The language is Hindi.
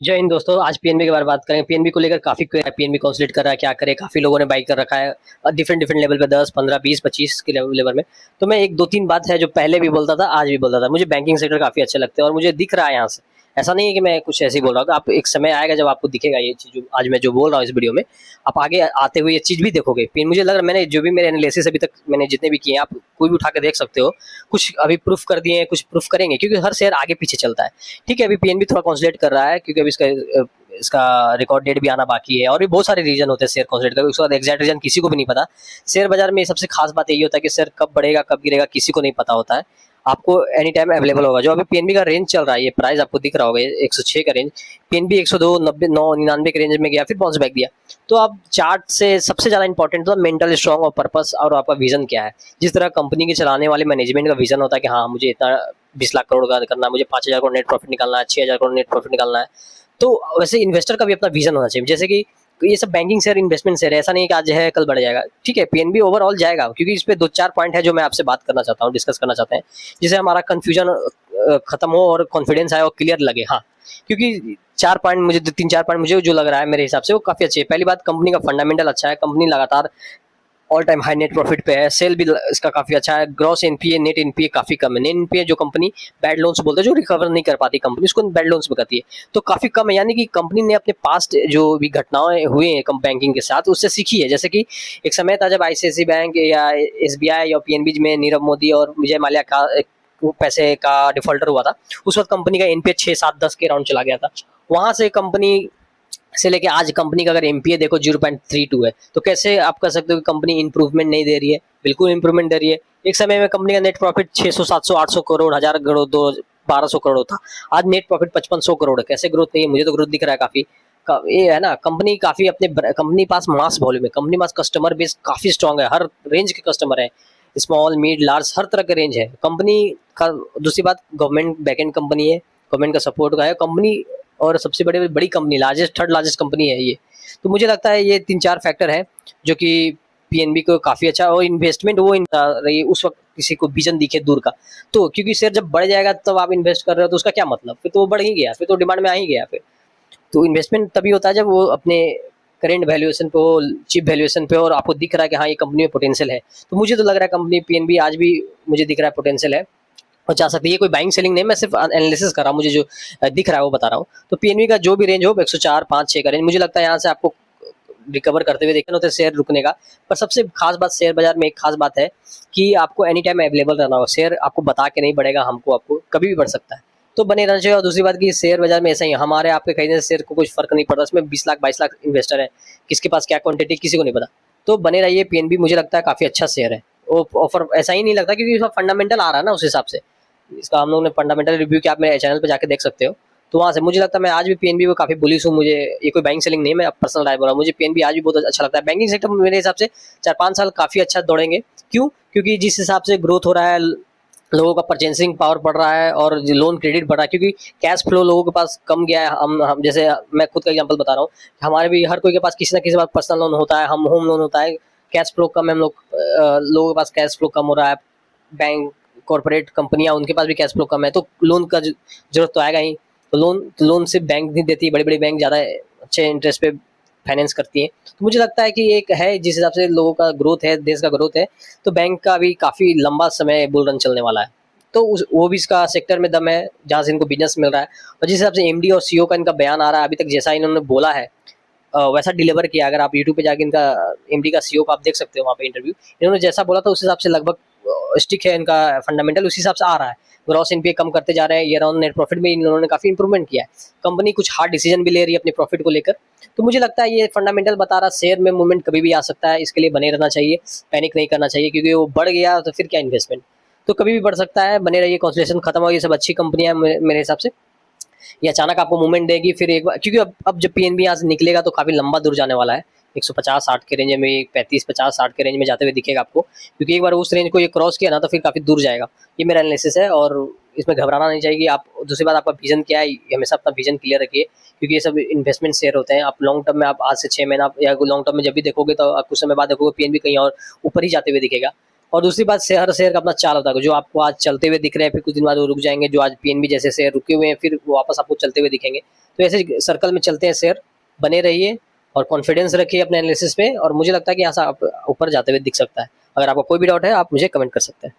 जय हिंद दोस्तों। आज पीएनबी के बारे में बात करेंगे। पीएनबी को लेकर काफी पीएनबी काउंसलेट कर रहा है, क्या करे, काफी लोगों ने बाई कर रखा है डिफरेंट डिफरेंट लेवल पे, 10 15 20 25 के लेवल में। तो मैं एक दो तीन बात है जो पहले भी बोलता था, आज भी बोलता था, मुझे बैंकिंग सेक्टर काफी अच्छे लगते हैं और मुझे दिख रहा है यहाँ से। ऐसा नहीं है कि मैं कुछ ऐसे ही बोल रहा हूँ, आप एक समय आएगा जब आपको दिखेगा ये चीज जो आज मैं जो बोल रहा हूँ इस वीडियो में, आप आगे आते हुए ये चीज भी देखोगे। फिर मुझे लग रहा है मैंने जो भी मेरे एनालिसिस अभी तक मैंने जितने भी किए हैं, आप कोई भी उठा के देख सकते हो। कुछ अभी प्रूफ कर दिए हैं, कुछ प्रूफ करेंगे, क्योंकि हर शेयर आगे पीछे चलता है। ठीक है, अभी पीएनबी थोड़ा कॉन्सुलेट कर रहा है क्योंकि अभी इसका रिकॉर्ड डेट भी आना बाकी है और भी बहुत सारे रीजन होते हैं शेयर कॉन्सुलेट का, उसके बाद एग्जैक्ट रीजन किसी को भी नहीं पता। शेयर बाजार में सबसे खास बात यही होता है कि शेयर कब बढ़ेगा कब गिरेगा किसी को नहीं पता होता है। आपको एनी टाइम अवेलेबल होगा। जो अभी पीएनबी का रेंज चल रहा है, ये प्राइस आपको दिख रहा होगा 106 का रेंज, पीएनबी 102 90 9 99 के रेंज में गया, फिर बाउंस बैक दिया। तो आप चार्ट से सबसे ज्यादा इंपॉर्टेंट तो मेंटल स्ट्रॉन्ग और पर्पस और आपका विजन क्या है। जिस तरह कंपनी के चलाने वाले मैनेजमेंट का विजन होता है कि हाँ मुझे इतना 20 लाख करोड़ का करना है, मुझे 5,000 करोड़ नेट प्रॉफिट निकालना है, 6,000 करोड़ नेट प्रॉफिट निकालना है। तो वैसे इन्वेस्टर का भी अपना विजन होना चाहिए। जैसे कि ये सब बैंकिंग शेयर इन्वेस्टमेंट शेयर ऐसा नहीं है कि आज है कल बढ़ जाएगा। ठीक है, पीएनबी ओवरऑल जाएगा, क्योंकि इस पे दो चार पॉइंट है जो मैं आपसे बात करना चाहता हूँ, डिस्कस करना चाहते हैं, जिससे हमारा कंफ्यूजन खत्म हो और कॉन्फिडेंस आए और क्लियर लगे। हाँ, क्योंकि चार पॉइंट मुझे, तीन चार पॉइंट मुझे जो लग रहा है मेरे हिसाब से वो काफी अच्छे है। पहली बात, कंपनी का फंडामेंटल अच्छा है, कंपनी लगातार all time high net profit पे है, सेल भी इसका काफी अच्छा है, ग्रॉस एनपीए नेट एनपीए काफी कम है। नेट एनपीए जो कंपनी बैड लोन्स बोलते हैं, जो रिकवर नहीं कर पाती कंपनी, उसको बैड लोन्स में करती है, तो काफी कम है। यानी कि कंपनी ने अपने पास्ट जो भी घटनाएं हुई हैं बैंकिंग के साथ उससे सीखी है। जैसे कि एक समय था जब आईसीआईसी बैंक या एसबीआई या पीएनबी में नीरव मोदी और विजय माल्या का पैसे का डिफॉल्टर हुआ था। उस वक्त कंपनी का एनपीए 6 7 10 के राउंड चला गया था। वहां से कंपनी से लेके आज कंपनी का अगर एमपीए देखो 0.32 है, तो कैसे आप कह सकते हो कि कंपनी इंप्रूवमेंट नहीं दे रही है? बिल्कुल इंप्रूवमेंट दे रही है। एक समय में कंपनी का नेट प्रॉफिट 600 700 800 करोड़, 1000 करोड़, 1200 करोड़ था। आज नेट प्रॉफिट 5500 करोड़ है। कैसे ग्रोथ नहीं है? मुझे तो ग्रोथ दिख रहा है काफी। ये है ना, कंपनी काफी अपने कंपनी पास मास वॉल्यूम है, कंपनी पास कस्टमर बेस काफी स्ट्रांग है, हर रेंज के कस्टमर है, स्मॉल मिड लार्ज हर तरह के रेंज है कंपनी का। दूसरी बात, गवर्नमेंट बैकएंड कंपनी है, गवर्नमेंट का सपोर्ट का है कंपनी, और सबसे बड़ी company, largest third largest company है ये। तो मुझे लगता है ये तीन चार फैक्टर है जो कि पीएनबी को काफी अच्छा, और इन्वेस्टमेंट वो रही उस वक्त किसी को विजन दिखे दूर का। तो क्योंकि शेयर जब बढ़ जाएगा तब आप इन्वेस्ट कर रहे हो तो उसका क्या मतलब, फिर तो वो बढ़ ही गया, फिर तो डिमांड में आ ही गया। फिर तो इन्वेस्टमेंट तभी होता है जब वो अपने करेंट वैल्यूएशन पे हो, चीप वैल्यूएशन पे हो, और आपको दिख रहा है कि हाँ ये कंपनी में पोटेंशियल है। तो मुझे तो लग रहा है कंपनी पीएनबी आज भी मुझे दिख रहा है पोटेंशियल है और जा सकती है। ये कोई बाइंग सेलिंग नहीं, मैं सिर्फ एनालिसिस कर रहा हूँ, मुझे जो दिख रहा है वो बता रहा हूँ। तो पीएनबी का जो भी रेंज हो 104 5 6 का रेंज, मुझे लगता है यहाँ से आपको रिकवर करते हुए देखना होता है शेयर रुकने का। पर सबसे खास बात शेयर बाजार में एक खास बात है कि आपको एनी टाइम अवेलेबल रहना होगा। शेयर आपको बता के नहीं बढ़ेगा, हमको आपको कभी भी बढ़ सकता है, तो बने रहना चाहिए। और दूसरी बात कि शेयर बाजार में ऐसा ही, हमारे आपके खरीदने से शेयर को कुछ फर्क नहीं पड़ता, उसमें 20 लाख 22 लाख इन्वेस्टर है, किसके पास क्या क्वांटिटी किसी को नहीं पता। तो बने रहिए, पीएनबी मुझे लगता है काफी अच्छा शेयर है। ऑफर ऐसा ही नहीं लगता, क्योंकि उसका फंडामेंटल आ रहा है ना उस हिसाब से। इसका हम लोगों ने फंडामेंटल रिव्यू किया, आप मेरे चैनल पे जाके देख सकते हो। तो वहाँ से मुझे लगता है मैं आज भी पीएनबी को काफी बुलिश हूँ। मुझे ये कोई बाइंग सेलिंग नहीं है, मैं पर्सनल राय बोल रहा हूँ, मुझे पीएनबी आज भी बहुत अच्छा लगता है। बैंकिंग सेक्टर में मेरे हिसाब से 4 5 साल काफी अच्छा दौड़ेंगे। क्यों? क्योंकि जिस हिसाब से ग्रोथ हो रहा है, लोगों का परचेसिंग पावर बढ़ रहा है और लोन क्रेडिट बढ़ रहा है, क्योंकि कैश फ्लो लोगों के पास कम गया है। हम जैसे मैं खुद का एग्जांपल बता रहा हूँ, हमारे भी हर कोई के पास किसी ना किसी पास पर्सनल लोन होता है, हम होम लोन होता है, कैश फ्लो कम है, हम लोग लोगों के पास कैश फ्लो कम हो रहा है। बैंक कॉर्पोरेट कंपनियां, उनके पास भी कैश फ्लो कम है, तो लोन का जरूरत तो आएगा ही। तो लोन सिर्फ बैंक नहीं देती, बड़ी बड़ी बैंक ज़्यादा अच्छे इंटरेस्ट पे फाइनेंस करती हैं। तो मुझे लगता है कि एक है जिस हिसाब से लोगों का ग्रोथ है, देश का ग्रोथ है, तो बैंक का भी काफ़ी लंबा समय बुल रन चलने वाला है। तो वो भी इसका सेक्टर में दम है जहाँ से इनको बिजनेस मिल रहा है। और जिस हिसाब से एमडी और सीईओ का इनका बयान आ रहा है, अभी तक जैसा इन्होंने बोला है वैसा डिलीवर किया। अगर आप यूट्यूब पे जाके इनका एमडी का सीईओ का आप देख सकते हो, वहाँ पे इंटरव्यू इन्होंने जैसा बोला था उस हिसाब से लगभग स्टिक है इनका फंडामेंटल, उसी हिसाब से आ रहा है। ग्रॉस एनपीए कम करते जा रहे हैं, ईयर ऑन नेट प्रॉफिट में इन्होंने काफी इंप्रूवमेंट किया है। कंपनी कुछ हार्ड डिसीजन भी ले रही है अपने प्रॉफिट को लेकर। तो मुझे लगता है ये फंडामेंटल बता रहा, शेयर में मूवमेंट कभी भी आ सकता है, इसके लिए बने रहना चाहिए, पैनिक नहीं करना चाहिए, क्योंकि वो बढ़ गया तो फिर क्या इन्वेस्टमेंट, तो कभी भी बढ़ सकता है। बने रहिए, कॉन्सुलेशन खत्म हो, ये सब अच्छी कंपनियां मेरे हिसाब से। ये अचानक आपको मूवमेंट देगी फिर एक बार, क्योंकि अब जब पीएनबी यहाँ से निकलेगा तो काफी लंबा दूर जाने वाला है। 150-60 के रेंज में, 35-50-60 के रेंज में जाते हुए दिखेगा आपको, क्योंकि एक बार उस रेंज को ये क्रॉस किया ना तो फिर काफी दूर जाएगा। ये मेरा एनालिसिस है और इसमें घबराना नहीं चाहिए। आप दूसरी बात, आपका विजन क्या है, हमेशा अपना विजन क्लियर रखिए, क्योंकि ये सब इन्वेस्टमेंट शेयर होते हैं। आप लॉन्ग टर्म में, आप आज से 6 महीना या लॉन्ग टर्म में जब भी देखोगे तो आप कुछ समय बाद देखोगे पीएनबी कहीं और ऊपर ही जाते हुए दिखेगा। और दूसरी बात, हर शेयर का अपना चाल होता है, जो आपको आज चलते हुए दिख रहे हैं फिर कुछ दिन बाद वो रुक जाएंगे, जो आज पीएनबी जैसे शेयर रुके हुए हैं फिर वो वापस आपको चलते हुए दिखेंगे। तो ऐसे सर्कल में चलते हैं शेयर, बने रहिए और कॉन्फिडेंस रखिए अपने एनालिसिस पे, और मुझे लगता है कि यहाँ से आप ऊपर जाते हुए दिख सकता है। अगर आपको कोई भी डाउट है आप मुझे कमेंट कर सकते हैं।